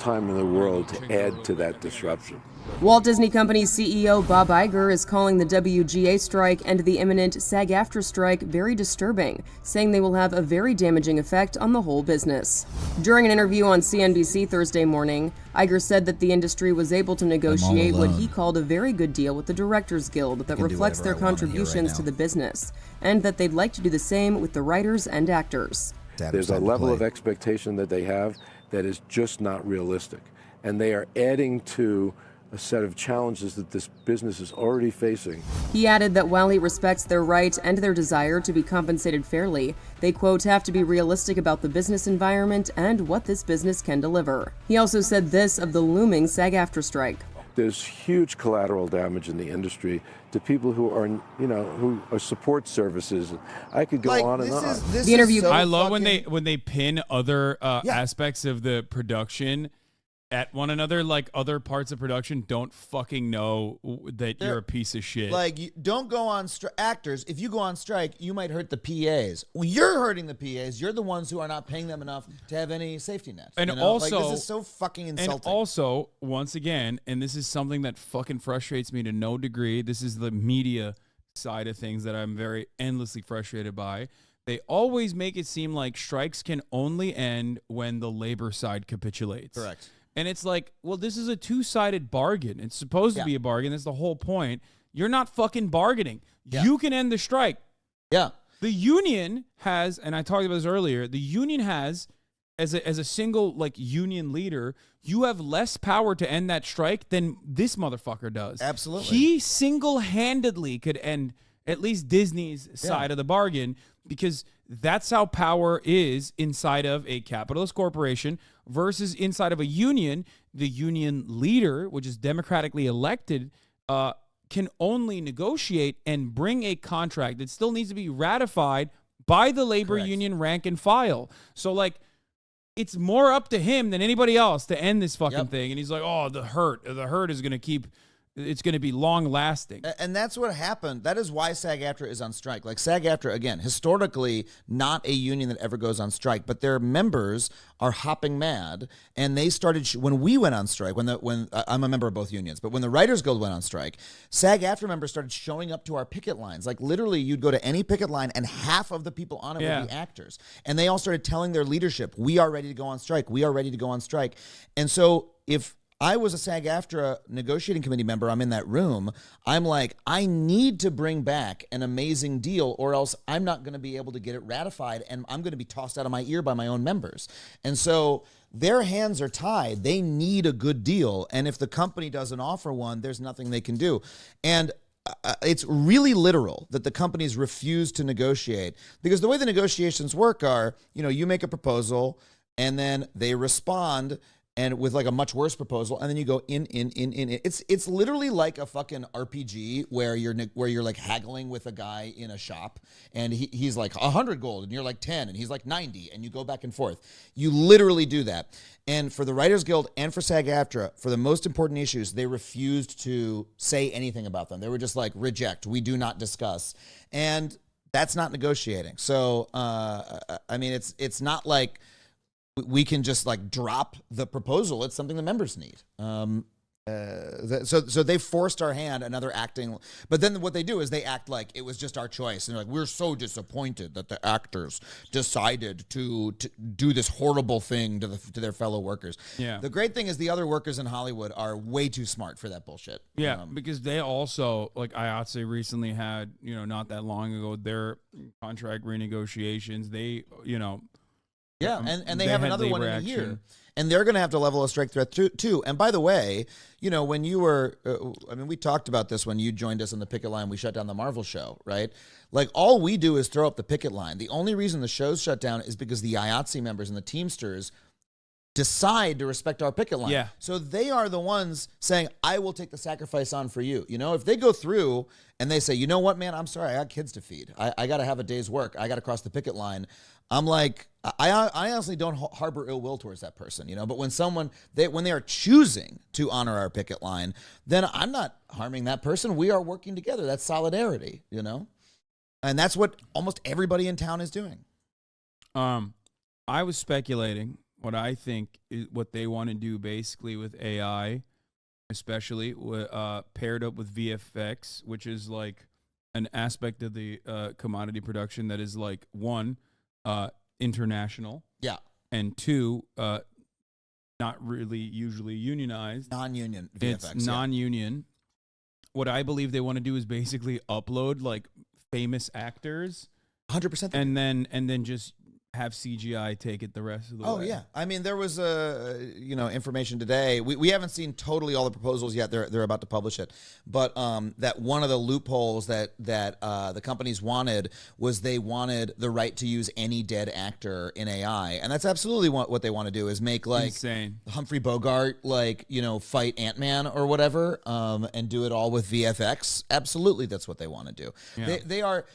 time in the world to add to that disruption. Walt Disney Company's CEO Bob Iger is calling the WGA strike and the imminent SAG-AFTRA strike very disturbing, saying they will have a very damaging effect on the whole business. During an interview on CNBC Thursday morning, Iger said that the industry was able to negotiate what he called a very good deal with the Directors Guild that reflects their contributions to the business, and that they'd like to do the same with the writers and actors. There's a level of expectation that they have that is just not realistic, and they are adding to a set of challenges that this business is already facing. He added that while he respects their right and their desire to be compensated fairly, they, quote, have to be realistic about the business environment and what this business can deliver. He also said this of the looming SAG-AFTRA strike. There's huge collateral damage in the industry to people who are, who are support services. I could go on and on. The interview. I love when they pin other aspects of the production at one another, like other parts of production don't fucking know that you're a piece of shit. Like, don't go on actors. If you go on strike, you might hurt the PAs. Well, you're hurting the PAs. You're the ones who are not paying them enough to have any safety net. And also, like, this is so fucking insulting. And also, once again, and this is something that fucking frustrates me to no degree. This is the media side of things that I'm very endlessly frustrated by. They always make it seem like strikes can only end when the labor side capitulates. Correct. And it's like, well, this is a two-sided bargain. It's supposed to be a bargain. That's the whole point. You're not fucking bargaining. You can end the strike. Yeah. The union has, and I talked about this earlier, the union has, as a single like union leader, you have less power to end that strike than this motherfucker does. Absolutely. He single-handedly could end at least Disney's side of the bargain, because that's how power is inside of a capitalist corporation versus inside of a union. The union leader, which is democratically elected, can only negotiate and bring a contract that still needs to be ratified by the labor union rank and file. So, like, it's more up to him than anybody else to end this fucking thing. And he's like, oh, the hurt is going to keep... It's going to be long-lasting. And that's what happened. That is why SAG-AFTRA is on strike. Like, SAG-AFTRA, again, historically not a union that ever goes on strike, but their members are hopping mad. And they started, when we went on strike, when I'm a member of both unions, but when the Writers Guild went on strike, SAG-AFTRA members started showing up to our picket lines. Like, literally, you'd go to any picket line, and half of the people on it would be actors. And they all started telling their leadership, we are ready to go on strike. We are ready to go on strike. And so if I was a SAG-AFTRA negotiating committee member, I'm in that room, I'm like, I need to bring back an amazing deal, or else I'm not going to be able to get it ratified, and I'm going to be tossed out of my ear by my own members. And so their hands are tied. They need a good deal. And if the company doesn't offer one, there's nothing they can do. And it's really literal that the companies refuse to negotiate, because the way the negotiations work are, you make a proposal, and then they respond and with like a much worse proposal, and then you go in. It's literally like a fucking RPG where you're like haggling with a guy in a shop, and he's like 100 gold, and you're like 10, and he's like 90, and you go back and forth. You literally do that. And for the Writers Guild and for SAG-AFTRA, for the most important issues, they refused to say anything about them. They were just like, reject. We do not discuss. And that's not negotiating. So, I mean, it's not like we can just like drop the proposal. It's something the members need. So they forced our hand, another acting. But then what they do is they act like it was just our choice. And they're like, we're so disappointed that the actors decided to do this horrible thing to their fellow workers. Yeah. The great thing is the other workers in Hollywood are way too smart for that bullshit. Yeah, because they also, like IATSE recently had, not that long ago, their contract renegotiations. They, Yeah, and they have another one in a year. And they're going to have to level a strike threat too. And by the way, when you were, we talked about this when you joined us on the picket line. We shut down the Marvel show, right? Like, all we do is throw up the picket line. The only reason the show's shut down is because the IATSE members and the Teamsters decide to respect our picket line. Yeah. So they are the ones saying, I will take the sacrifice on for you. If they go through and they say, you know what, man, I'm sorry, I got kids to feed. I got to have a day's work. I got to cross the picket line. I'm like, I honestly don't harbor ill will towards that person, but when when they are choosing to honor our picket line, then I'm not harming that person. We are working together. That's solidarity, and that's what almost everybody in town is doing. I was speculating what I think is what they want to do basically with AI, especially paired up with VFX, which is like an aspect of the commodity production that is like one, international. Yeah. And two, not really usually unionized. Non-union VFX. It's non-union. What I believe they want to do is basically upload like famous actors 100%. and then just have CGI take it the rest of the way. Oh yeah, I mean there was information today. We haven't seen totally all the proposals yet. They're about to publish it, but that one of the loopholes that the companies wanted was they wanted the right to use any dead actor in AI, and that's absolutely what they want to do is make like insane Humphrey Bogart fight Ant-Man or whatever, and do it all with VFX. Absolutely, that's what they want to do. Yeah. They are.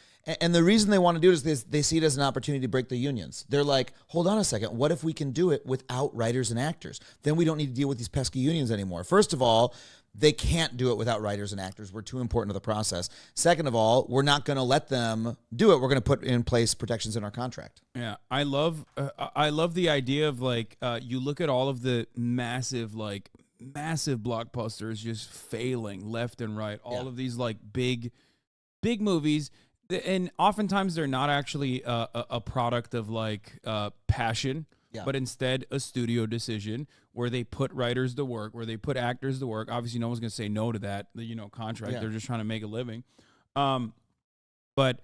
And the reason they want to do it is they see it as an opportunity to break the unions. They're like, hold on a second. What if we can do it without writers and actors? Then we don't need to deal with these pesky unions anymore. First of all, they can't do it without writers and actors. We're too important to the process. Second of all, we're not going to let them do it. We're going to put in place protections in our contract. Yeah, I love the idea of like you look at all of the massive blockbusters just failing left and right. All of these like big movies. And oftentimes they're not actually a product of like passion, but instead a studio decision where they put writers to work, where they put actors to work. Obviously, no one's going to say no to that, contract. Yeah. They're just trying to make a living. But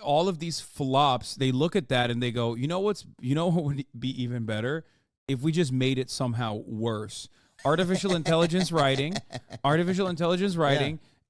all of these flops, they look at that and they go, what would be even better if we just made it somehow worse? Artificial intelligence writing.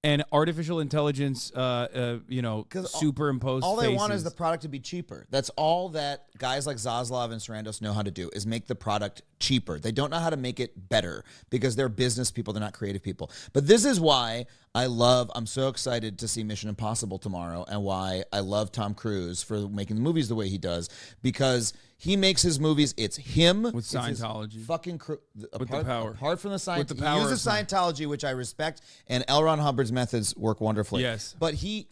And artificial intelligence, superimposed all they faces. want is the product to be cheaper. That's all that guys like Zaslav and Sarandos know how to do is make the product cheaper. They don't know how to make it better because they're business people. They're not creative people. But this is why I'm so excited to see Mission Impossible tomorrow and why I love Tom Cruise for making the movies the way he does, because he makes his movies. It's him with Scientology, fucking with the power. Apart from the Scientology, the power he uses Scientology, which I respect, and L. Ron Hubbard's methods work wonderfully. Yes, but he,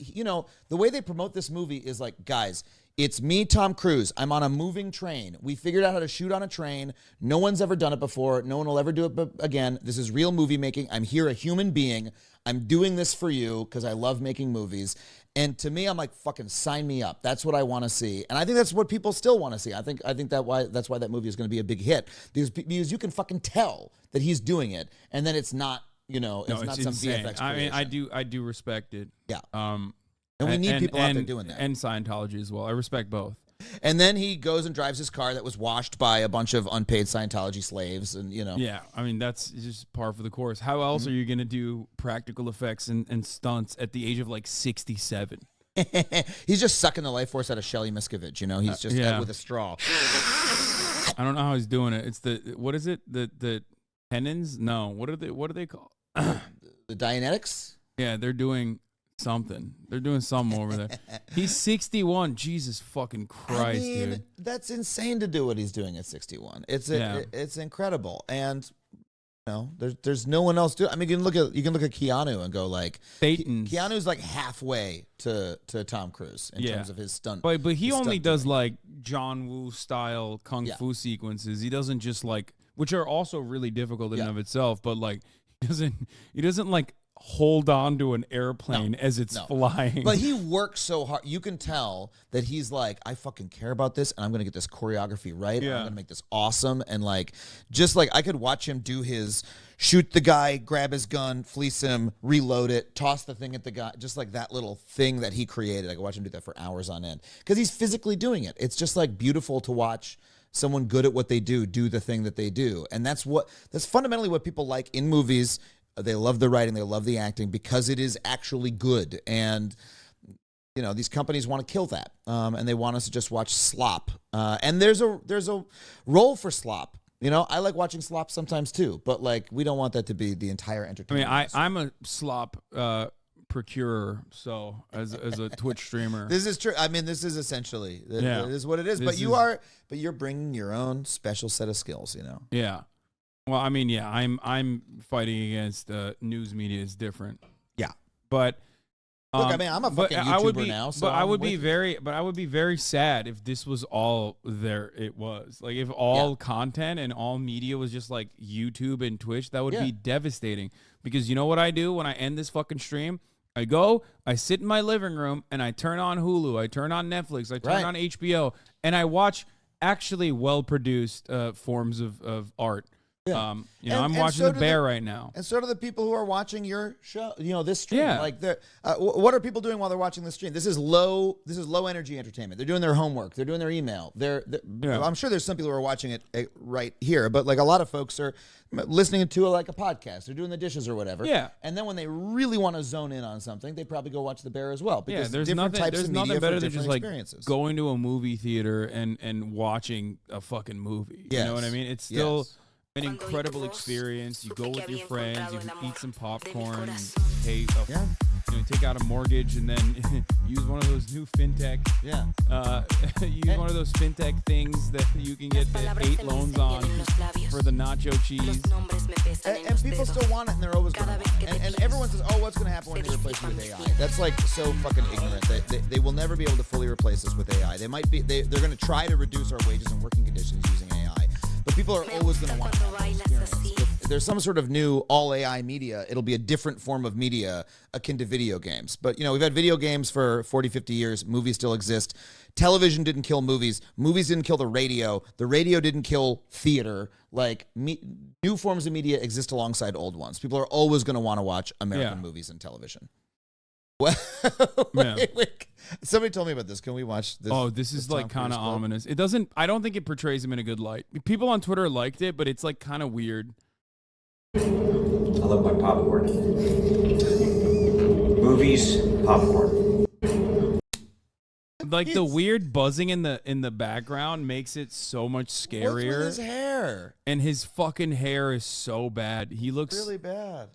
the way they promote this movie is like, guys, it's me, Tom Cruise. I'm on a moving train. We figured out how to shoot on a train. No one's ever done it before. No one will ever do it again. This is real movie making. I'm here, a human being. I'm doing this for you because I love making movies. And to me, I'm like, fucking sign me up. That's what I want to see. And I think that's what people still want to see. I think that's why that movie is going to be a big hit, because you can fucking tell that he's doing it, and then it's not, it's not some insane. VFX creation. I mean, I do respect it. Yeah. And we need people out there doing that. And Scientology as well. I respect both. And then he goes and drives his car that was washed by a bunch of unpaid Scientology slaves, and Yeah, I mean that's just par for the course. How else are you going to do practical effects and stunts at the age of like 67? He's just sucking the life force out of Shelly Miscavige. He's just with a straw. I don't know how he's doing it. It's what is it? The tenons? No, what are they called? The Dianetics? Yeah, they're doing something. They're doing something over there. He's 61. Jesus fucking Christ, dude. That's insane to do what he's doing at 61. It's incredible. And there's no one else doing. I mean, you can look at Keanu and go like, Keanu's like halfway to Tom Cruise in terms of his stunt. But he only does like John Woo style kung fu sequences. He doesn't just like, which are also really difficult in and of itself, but like he doesn't like hold on to an airplane as it's flying. But he works so hard. You can tell that he's like, I fucking care about this, and I'm going to get this choreography right. Yeah. I'm going to make this awesome. And like, just like I could watch him do his shoot the guy, grab his gun, fleece him, reload it, toss the thing at the guy. Just like that little thing that he created. I could watch him do that for hours on end because he's physically doing it. It's just like beautiful to watch someone good at what they do the thing that they do. And that's fundamentally what people like in movies. They love the writing, they love the acting because it is actually good. And these companies want to kill that, and they want us to just watch slop. And there's a role for slop. I like watching slop sometimes too, but like we don't want that to be the entire entertainment. I mean, I'm a slop procurer, so as a Twitch streamer, this is true. I mean, this is essentially it is what it is. But you're bringing your own special set of skills. Yeah. Well, I mean, yeah, I'm fighting against news media is different. Yeah. But Look, I mean, I'm a fucking YouTuber now, so I would be very sad if this was all there it was. Like if all content and all media was just like YouTube and Twitch, that would be devastating. Because you know what I do when I end this fucking stream? I sit in my living room and I turn on Hulu, I turn on Netflix, I turn on HBO, and I watch actually well-produced forms of art. Yeah. I'm watching The Bear right now. And so do the people who are watching your show, this stream. Yeah. Like, what are people doing while they're watching the stream? This is low energy entertainment. They're doing their homework. They're doing their email. I'm sure there's some people who are watching it right here, but like a lot of folks are listening to a podcast. They're doing the dishes or whatever. Yeah. And then when they really want to zone in on something, they probably go watch The Bear as well. Because there's different nothing, types there's of nothing media better for than just different like experiences. going to a movie theater and watching a fucking movie. You know what I mean? It's still an incredible experience. You go with your friends, you eat some popcorn, you take out a mortgage, and then use one of those new fintech. Use one of those fintech things that you can get 8 loans on for the nacho cheese. And people still want it, and they're always going to want it. And everyone says, "Oh, what's going to happen when you replace it with AI?" That's like so fucking ignorant. They will never be able to fully replace us with AI. They might be. They're going to try to reduce our wages and working conditions using AI. But people are always going to want that experience. If there's some sort of new all AI media, it'll be a different form of media akin to video games. But, we've had video games for 40, 50 years. Movies still exist. Television didn't kill movies. Movies didn't kill the radio. The radio didn't kill theater. Like, new forms of media exist alongside old ones. People are always going to want to watch American movies and television. Well, wait. Somebody told me about this. Can we watch this? Oh, this is like kind of ominous. I don't think it portrays him in a good light. People on Twitter liked it, but it's like kind of weird. I love my popcorn. Movies, popcorn. Like the weird buzzing in the background makes it so much scarier. What's with his hair? And his fucking hair is so bad. He looks really bad.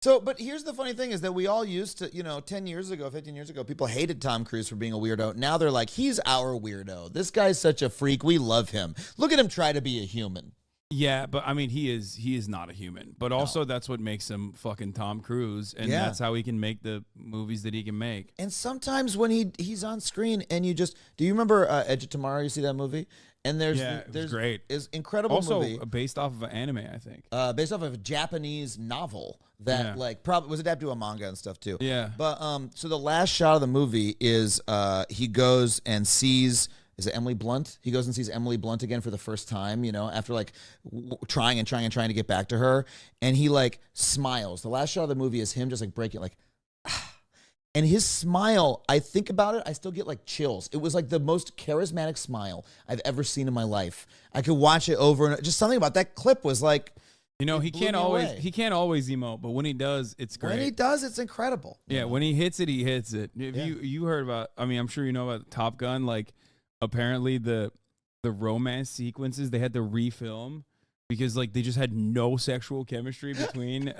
So, but here's the funny thing is that we all used to, 10 years ago, 15 years ago, people hated Tom Cruise for being a weirdo. Now they're like, he's our weirdo. This guy's such a freak. We love him. Look at him try to be a human. Yeah, but I mean, he is not a human. But also that's what makes him fucking Tom Cruise. And that's how he can make the movies that he can make. And sometimes when he's on screen and do you remember Edge of Tomorrow? You see that movie? And there's great. Is incredible also movie. Based off of an anime, I think. Based off of a Japanese novel that probably was adapted to a manga and stuff too. Yeah. But so the last shot of the movie is he goes and sees, is it Emily Blunt? He goes and sees Emily Blunt again for the first time, after like trying to get back to her, and he like smiles. The last shot of the movie is him just like breaking like. And his smile, I think about it, I still get like chills. It was like the most charismatic smile I've ever seen in my life. I could watch it over and just something about that clip was like, he can't always emote, but when he does, it's great. When he does, it's incredible. Yeah, when he hits it, he hits it. If you heard about, I'm sure you know about Top Gun. Like, apparently the romance sequences they had to refilm. Because like they just had no sexual chemistry between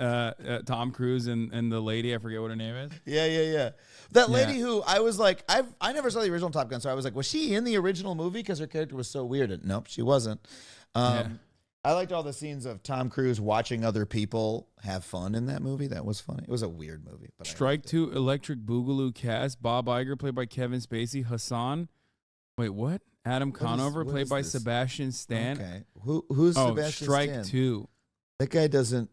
Tom Cruise and the lady, I forget what her name is. Yeah. That lady who I was like, I never saw the original Top Gun, so I was like, was she in the original movie? Because her character was so weird. And nope, she wasn't. I liked all the scenes of Tom Cruise watching other people have fun in that movie. That was funny. It was a weird movie. But Strike 2 Electric Boogaloo cast. Bob Iger played by Kevin Spacey. Hasan. Wait, what? Adam Conover, played by Sebastian Stan. Okay. Who's Sebastian Strike Stan? 2. That guy doesn't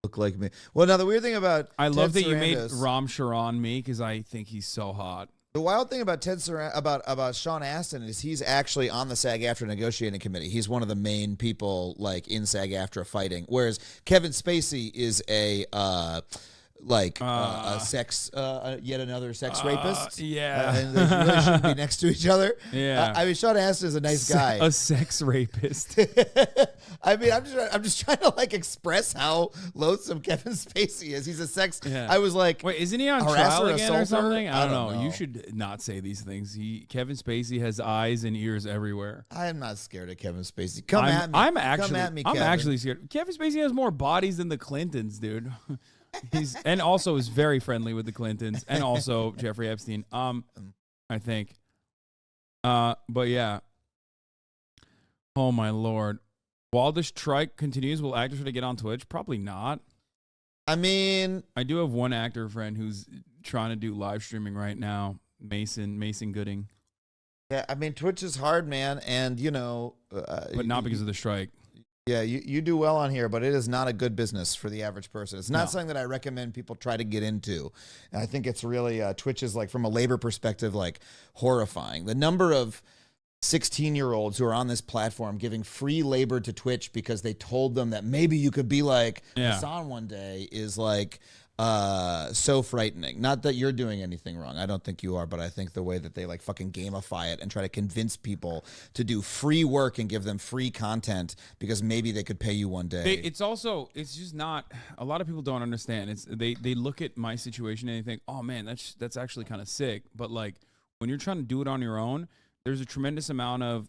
look like me. Well, now the weird thing about I Ted love that Sarandos, you made Ram Charan me because I think he's so hot. The wild thing about about Sean Astin is he's actually on the SAG-AFTRA negotiating committee. He's one of the main people like in SAG-AFTRA fighting, whereas Kevin Spacey is a sex, yet another sex rapist. And they really shouldn't be next to each other. Yeah. I mean, Sean Astin is a nice guy. A sex rapist. I mean, I'm just trying to like express how loathsome Kevin Spacey is. He's a sex. Yeah. I was like, wait, isn't he on harasser, trial again or assaulter? something? I don't know. know. You should not say these things. Kevin Spacey has eyes and ears everywhere. I am not scared of Kevin Spacey. Come at me. I'm Kevin. actually scared. Kevin Spacey has more bodies than the Clintons, dude. And also is very friendly with the Clintons and also Jeffrey Epstein. I think. But yeah. Oh my Lord. While the strike continues, will actors try to get on Twitch? Probably not. I mean, I do have one actor friend who's trying to do live streaming right now. Mason Gooding. Yeah, I mean, Twitch is hard, man, and you know, but not because of the strike. Yeah, you do well on here, but it is not a good business for the average person. It's not something that I recommend people try to get into. And I think it's really, Twitch is like, from a labor perspective, like horrifying. The number of 16-year-olds who are on this platform giving free labor to Twitch because they told them that maybe you could be like Hasan one day is like so frightening. Not that you're doing anything wrong. I don't think you are, but I think the way that they like fucking gamify it and try to convince people to do free work and give them free content because maybe they could pay you one day. It's just not, a lot of people don't understand. They look at my situation and they think, oh man, that's actually kind of sick. But like when you're trying to do it on your own, there's a tremendous amount of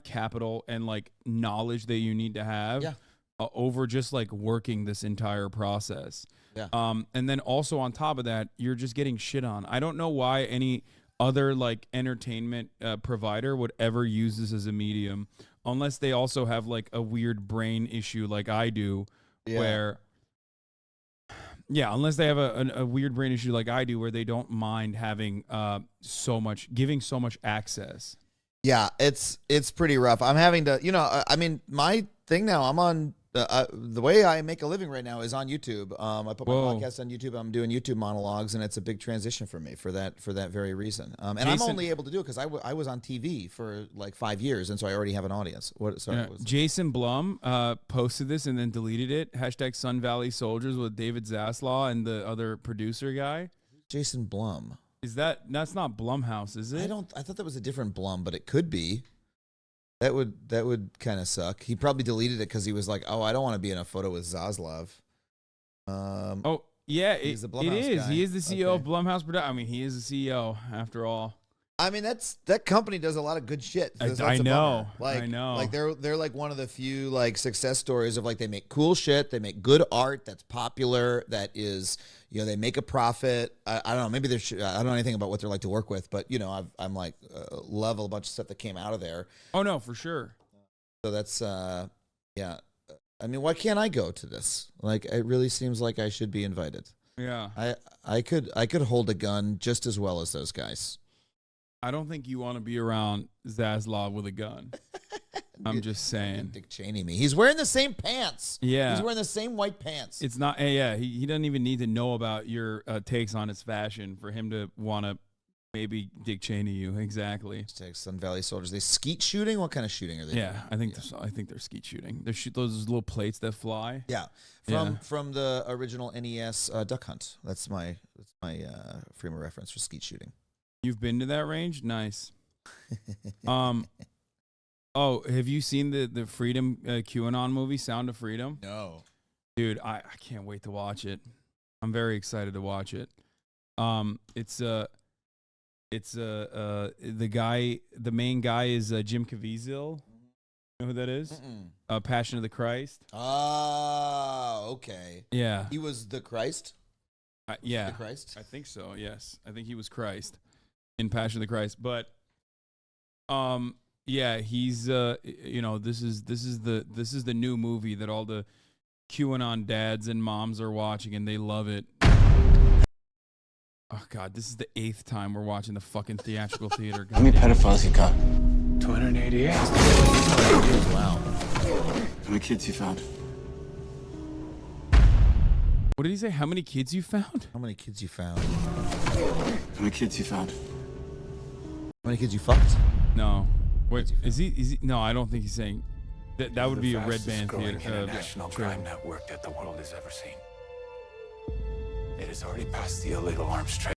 capital and like knowledge that you need to have. Over just like working this entire process. And then also on top of that, you're just getting shit on. I don't know why any other like entertainment provider would ever use this as a medium unless they also have like a weird brain issue like I do where unless they have a weird brain issue like I do where they don't mind having giving so much access. Yeah, it's pretty rough. I'm having to, I mean, my thing now, I'm on the way I make a living right now is on YouTube. I put my podcast on YouTube. I'm doing YouTube monologues, and it's a big transition for me for that very reason. And Jason, I'm only able to do it because I was on TV for like 5 years, and so I already have an audience. Jason Blum posted this and then deleted it. # Sun Valley Soldiers with David Zaslaw and the other producer guy. Jason Blum. That's not Blumhouse, is it? I thought that was a different Blum, but it could be. That would kind of suck. He probably deleted it because he was like, "Oh, I don't want to be in a photo with Zaslav." He's the Blumhouse guy. He is the CEO of Blumhouse Production. I mean, he is the CEO after all. I mean, that company does a lot of good shit. I know. I know. Like they're like one of the few like success stories of like they make cool shit, they make good art that's popular, that is, they make a profit. I don't know, maybe I don't know anything about what they're like to work with, but I'm like love a bunch of stuff that came out of there. Oh no, for sure. So that's yeah. I mean, why can't I go to this? Like, it really seems like I should be invited. Yeah. I could hold a gun just as well as those guys. I don't think you want to be around Zaslav with a gun. I'm just saying. Dick Cheney me. He's wearing the same pants. Yeah. He's wearing the same white pants. It's not, he doesn't even need to know about your takes on his fashion for him to want to maybe Dick Cheney you. Exactly. Sun Valley Soldiers. They skeet shooting? What kind of shooting are they doing? I think they're skeet shooting. They shoot those little plates that fly. Yeah. From the original NES Duck Hunt. That's my frame of reference for skeet shooting. You've been to that range? Nice. Have you seen the Freedom QAnon movie, Sound of Freedom? No. Dude, I can't wait to watch it. I'm very excited to watch it. It's the main guy is Jim Caviezel. You know who that is? Passion of the Christ. Oh, okay. Yeah. He was the Christ? Yeah. The Christ? I think so, yes. I think he was Christ in Passion of the Christ. But he's this is the new movie that all the QAnon dads and moms are watching and they love it. Oh God, this is the 8th time we're watching the fucking theatrical theater. How many pedophiles you got? 288. Wow. How many kids you found? What did he say? How many kids you found? How many kids you found? How many kids you found? How many kids you fucked? No. Wait, is he? No, I don't think he's saying that. That would be a red band theater. International crime network that the world has ever seen. It has already passed the illegal arms trade.